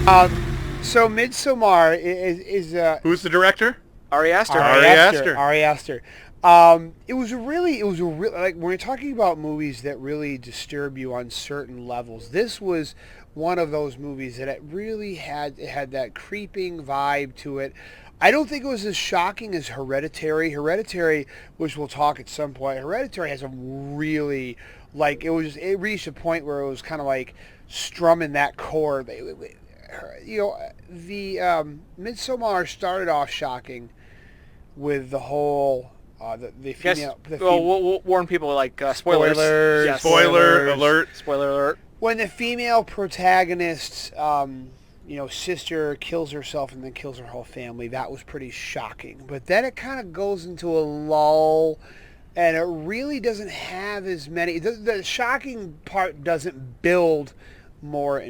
So Midsommer is Who's the director? Ari Aster. Ari Aster. Ari Aster. It was a really like when you're talking about movies that really disturb you on certain levels. This was one of those movies that it had that creeping vibe to it. I don't think it was as shocking as Hereditary. Hereditary, which we'll talk at some point. Hereditary has a really it reached a point where it was kind of like strumming that chord. The Midsommar started off shocking with the whole the female. Yes. We'll warn people like spoilers. Spoilers. Yes. Spoiler alert. Spoiler alert. When the female protagonist, sister kills herself and then kills her whole family, that was pretty shocking. But then it kind of goes into a lull, and it really doesn't have as many. The shocking part doesn't build more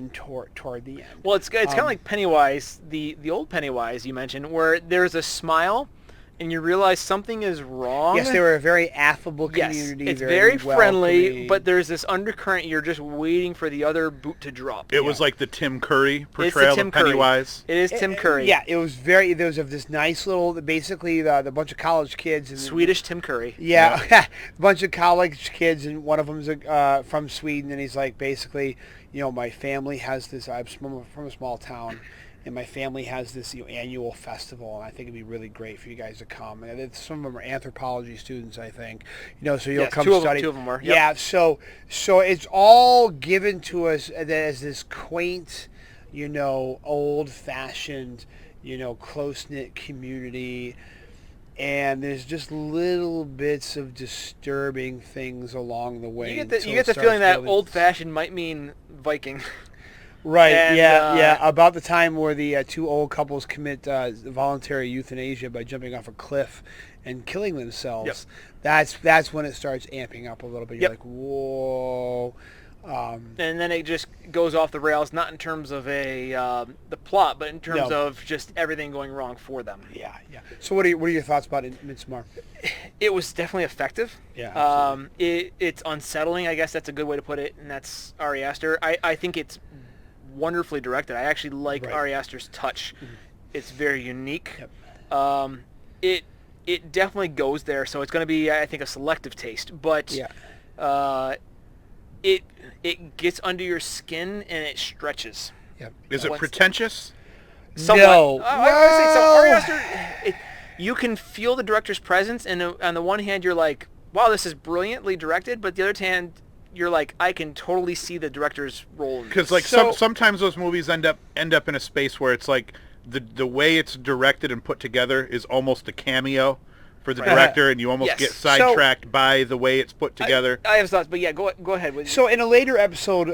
toward the end. Well, it's kind of like Pennywise, the old Pennywise you mentioned, where there's a smile, and you realize something is wrong. Yes, they were a very affable community. Yes, it's very friendly, welcoming. but there's this undercurrent. You're just waiting for the other boot to drop. It was like the Tim Curry It's the portrayal Tim of Curry. Pennywise. It is Tim Curry. Yeah, it was very. There was this nice little, basically the bunch of college kids. And Swedish Tim Curry. Yeah, a bunch of college kids, and one of them's from Sweden, and he's like, basically, my family has this. I'm from a small town, and my family has this annual festival, and I think it'd be really great for you guys to come. And some of them are anthropology students, I think. So you'll come study. Two of them were. Yep. Yeah, so it's all given to us as this quaint, old-fashioned, close-knit community. And there's just little bits of disturbing things along the way. You get the feeling that old-fashioned might mean Viking. Right, and, yeah. About the time where the two old couples commit voluntary euthanasia by jumping off a cliff and killing themselves. Yep. That's when it starts amping up a little bit. You're Yep. like, whoa. And then it just goes off the rails, not in terms of the plot, but in terms of just everything going wrong for them. Yeah. So what are your thoughts about Midsommar? It was definitely effective. Yeah. It's unsettling, I guess that's a good way to put it, and that's Ari Aster. I think it's wonderfully directed. I actually like Ari Aster's touch. Mm-hmm. It's very unique. Yep. It definitely goes there, so it's going to be, I think, a selective taste. But it gets under your skin and it stretches. Yep. Is it pretentious? Somewhat. No. I would say so. Ari Aster, you can feel the director's presence, and on the one hand, you're like, wow, this is brilliantly directed, but the other hand, you're like, I can totally see the director's role in this. Because sometimes those movies end up in a space where it's like the way it's directed and put together is almost a cameo for the director, and you almost get sidetracked by the way it's put together. I have thoughts, but yeah, go ahead. So in a later episode,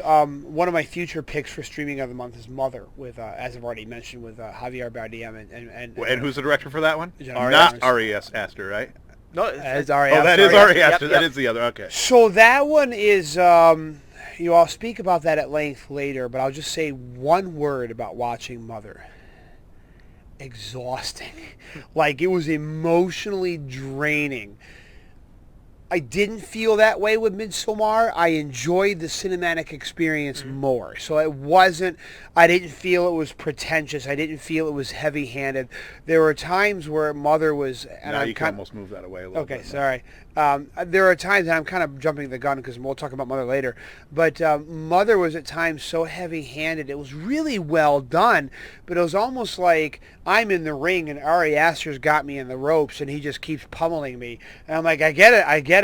one of my future picks for streaming of the month is Mother, with as I've already mentioned, with Javier Bardem and who's the director for that one? Not Ari Aster, right? No, it's Ari Aster. Oh, that is Ari Aster. Yep. That is the other. Okay. So that one is, I'll speak about that at length later, but I'll just say one word about watching Mother. Exhausting. Like, it was emotionally draining. I didn't feel that way with Midsommar. I enjoyed the cinematic experience more. So I didn't feel it was pretentious. I didn't feel it was heavy-handed. There were times where Mother was... And you can almost move that away a little bit. Okay, sorry. There are times, and I'm kind of jumping the gun because we'll talk about Mother later, but Mother was at times so heavy-handed. It was really well done, but it was almost like I'm in the ring and Ari Aster's got me in the ropes and he just keeps pummeling me. And I'm like, I get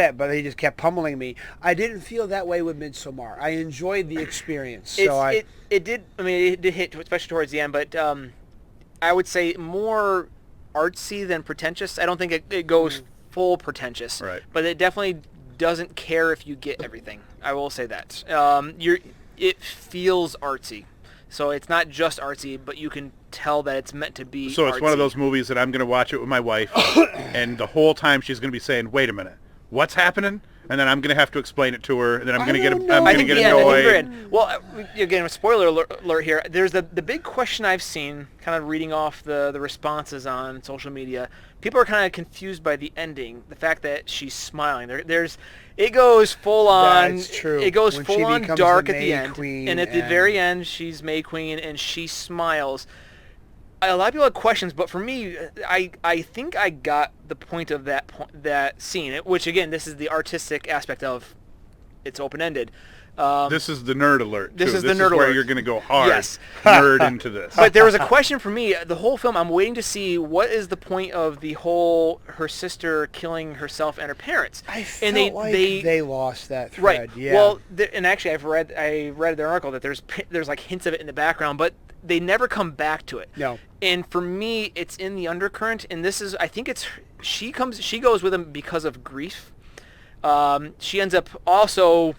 it, but he just kept pummeling me. I didn't feel that way with Midsommar. I enjoyed the experience. It did hit, especially towards the end, but I would say more artsy than pretentious. I don't think it goes full pretentious, right? But it definitely doesn't care if you get everything. I will say that. It feels artsy, so it's not just artsy, but you can tell that it's meant to be. So it's artsy. one of those movies that I'm going to watch it with my wife, and the whole time she's going to be saying, "Wait a minute, what's happening?" And then I'm going to have to explain it to her, and then I'm going to get annoyed. Well, again, a spoiler alert here. There's the big question I've seen, kind of reading off the responses on social media. People are kind of confused by the ending, the fact that she's smiling. It goes full on. That's true. It goes When full she on becomes dark the at the May end, Queen and at the very end, she's May Queen, and she smiles. A lot of people have questions, but for me, I think I got the point of that scene. Which again, this is the artistic aspect of it's open ended. This is the nerd alert. This too. is the nerd where alert. you're going to go hard. Yes. Nerd into this. But there was a question for me. The whole film, I'm waiting to see what is the point of the whole her sister killing herself and her parents. I felt like they lost that thread. Right. Yeah. Well, and actually, I read the article that there's like hints of it in the background, but they never come back to it. No. And for me, it's in the undercurrent, and this is I think it's she goes with him because of grief. She ends up also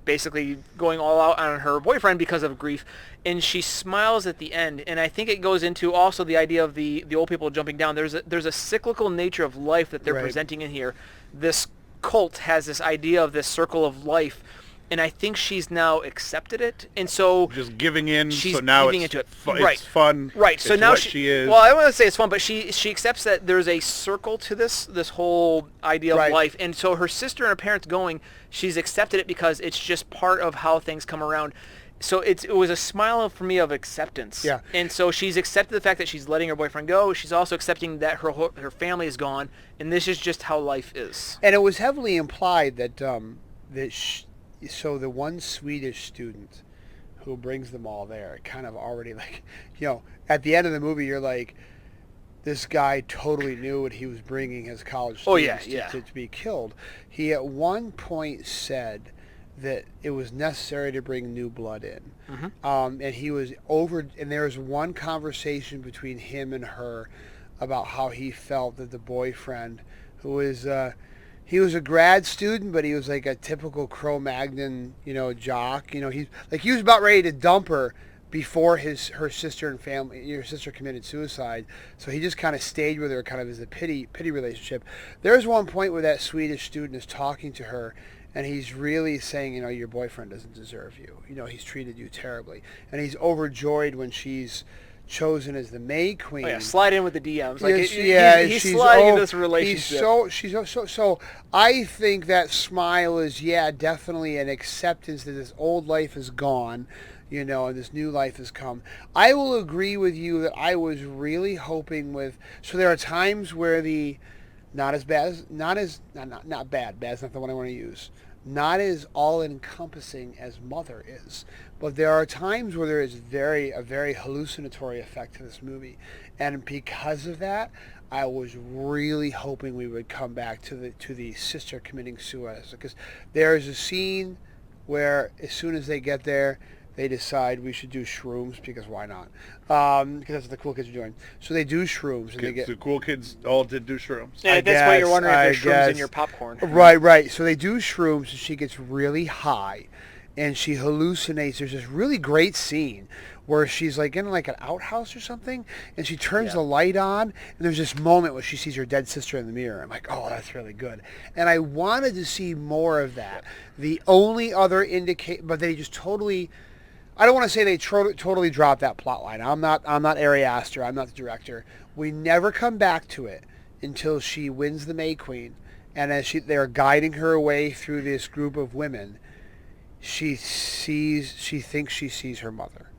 basically going all out on her boyfriend because of grief, and she smiles at the end. And I think it goes into also the idea of the old people jumping down. There's a cyclical nature of life that they're presenting in here. This cult has this idea of this circle of life, and I think she's now accepted it, and so just giving in. She's so now giving it's into it. It's fun. Right. So it's now what she is. Well, I don't want to say it's fun, but she accepts that there's a circle to this whole idea of life, and so her sister and her parents going, she's accepted it because it's just part of how things come around. So it was a smile for me of acceptance. Yeah. And so she's accepted the fact that she's letting her boyfriend go. She's also accepting that her family is gone, and this is just how life is. And it was heavily implied that so the one Swedish student who brings them all there, kind of already like, at the end of the movie, you're like, this guy totally knew what he was bringing his college students to be killed. He at one point said that it was necessary to bring new blood in. Mm-hmm. And he was and there was one conversation between him and her about how he felt that the boyfriend, who was, he was a grad student, but he was like a typical Cro-Magnon, jock. He was about ready to dump her before her sister and family, her sister committed suicide. So he just kind of stayed with her, kind of as a pity relationship. There's one point where that Swedish student is talking to her, and he's really saying, your boyfriend doesn't deserve you. He's treated you terribly, and he's overjoyed when she's chosen as the May Queen. Oh yeah, slide in with the DMs. Like he's she's sliding into this relationship. So I think that smile is definitely an acceptance that this old life is gone, and this new life has come. I will agree with you that I was really hoping so there are times where not bad's not the one I want to use. Not as all-encompassing as Mother is. But there are times where there is a very hallucinatory effect to this movie. And because of that, I was really hoping we would come back to the sister committing suicide. Because there is a scene where as soon as they get there, they decide we should do shrooms, because why not? Because that's what the cool kids are doing. So they do shrooms. And the cool kids all did do shrooms. Yeah, that's why you're wondering if there's shrooms in your popcorn. Right. So they do shrooms, and she gets really high, and she hallucinates. There's this really great scene where she's like in like an outhouse or something, and she turns the light on, and there's this moment where she sees her dead sister in the mirror. I'm like, oh, that's really good. And I wanted to see more of that. The only other but they just totally... I don't want to say they totally dropped that plot line. I'm not Ari Aster. I'm not the director. We never come back to it until she wins the May Queen, and as they're guiding her away through this group of women, she thinks she sees her mother,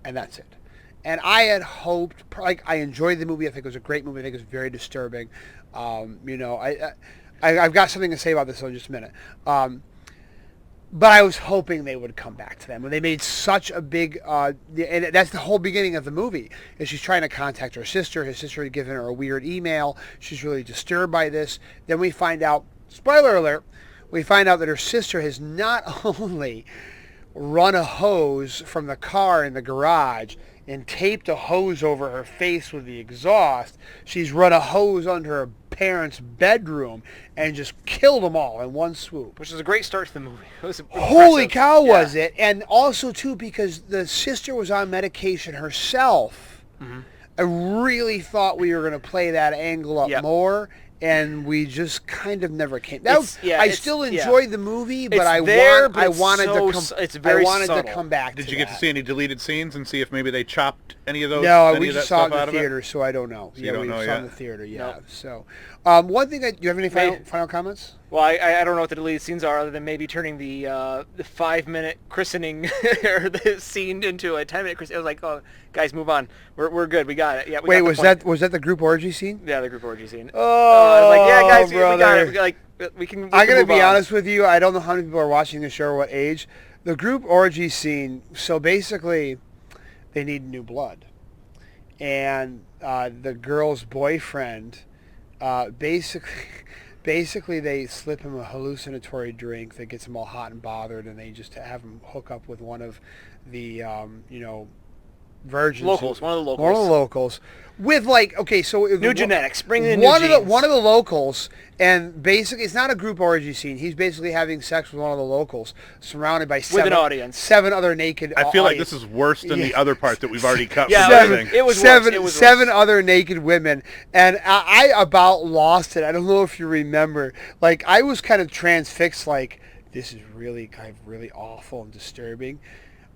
and that's it. And I had hoped, I enjoyed the movie. I think it was a great movie. I think it was very disturbing. I've got something to say about this in just a minute. But I was hoping they would come back to them. When they made such a big... and that's the whole beginning of the movie, is she's trying to contact her sister. His sister had given her a weird email. She's really disturbed by this. Then we find out... Spoiler alert! We find out that her sister has not only run a hose from the car in the garage and taped a hose over her face with the exhaust. She's run a hose under her parents' bedroom and just killed them all in one swoop. Which is a great start to the movie. It was Holy cow, was it? And also, too, because the sister was on medication herself, I really thought we were going to play that angle up more, and we just kind of never came. I still enjoyed the movie, but I wanted to come back. Did you get to see any deleted scenes and see if maybe they chopped any of those? No, we just saw it in the theater, so I don't know. So you don't know we yet? saw it in the theater, Nope. So, One thing that you have any final comments? Well, I don't know what the deleted scenes are other than maybe turning the 5-minute christening or the scene into a 10-minute christening. It was like, oh, guys, move on. We're good. We got it. Yeah. Wait, was that the group orgy scene? Yeah, the group orgy scene. Oh, I was like, yeah, guys, brother. we got it. We can. I'm gonna be honest with you. I don't know how many people are watching the show or what age. The group orgy scene. So basically, they need new blood, and the girl's boyfriend, basically they slip him a hallucinatory drink that gets him all hot and bothered, and they just have him hook up with one of the virgins. Locals, one of the locals. With new genetics, bring in one new genes. One of the locals, and basically it's not a group orgy scene. He's basically having sex with one of the locals, surrounded by with an audience, 7 other naked. I feel like this is worse than the other part that we've already cut. Yeah, it was worse. 7 other naked women, and I about lost it. I don't know if you remember. Like I was kind of transfixed. Like this is really kind of really awful and disturbing.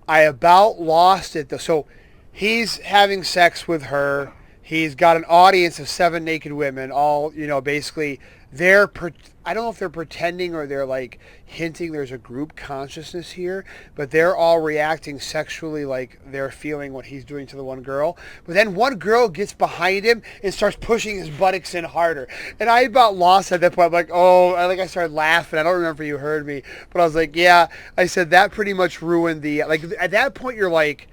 I about lost it though. So he's having sex with her. He's got an audience of 7 naked women, all, basically I don't know if they're pretending or they're like hinting there's a group consciousness here, but they're all reacting sexually like they're feeling what he's doing to the one girl. But then one girl gets behind him and starts pushing his buttocks in harder. And I about lost at that point. I'm like, I started laughing. I don't remember if you heard me, but I was like, yeah. I said that pretty much ruined the, like at that point you're like,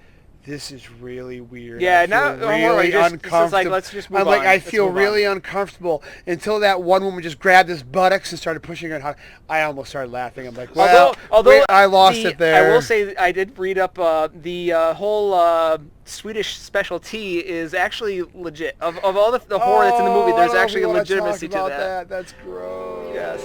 this is really weird. Yeah, now really uncomfortable. It's like, let's just move on. I'm like, I feel really uncomfortable until that one woman just grabbed his buttocks and started pushing her. I almost started laughing. I'm like, well, although I lost it there. I will say I did read up the whole Swedish special tea is actually legit. Of all the horror that's in the movie, there's actually a legitimacy to that. That's gross. Yes.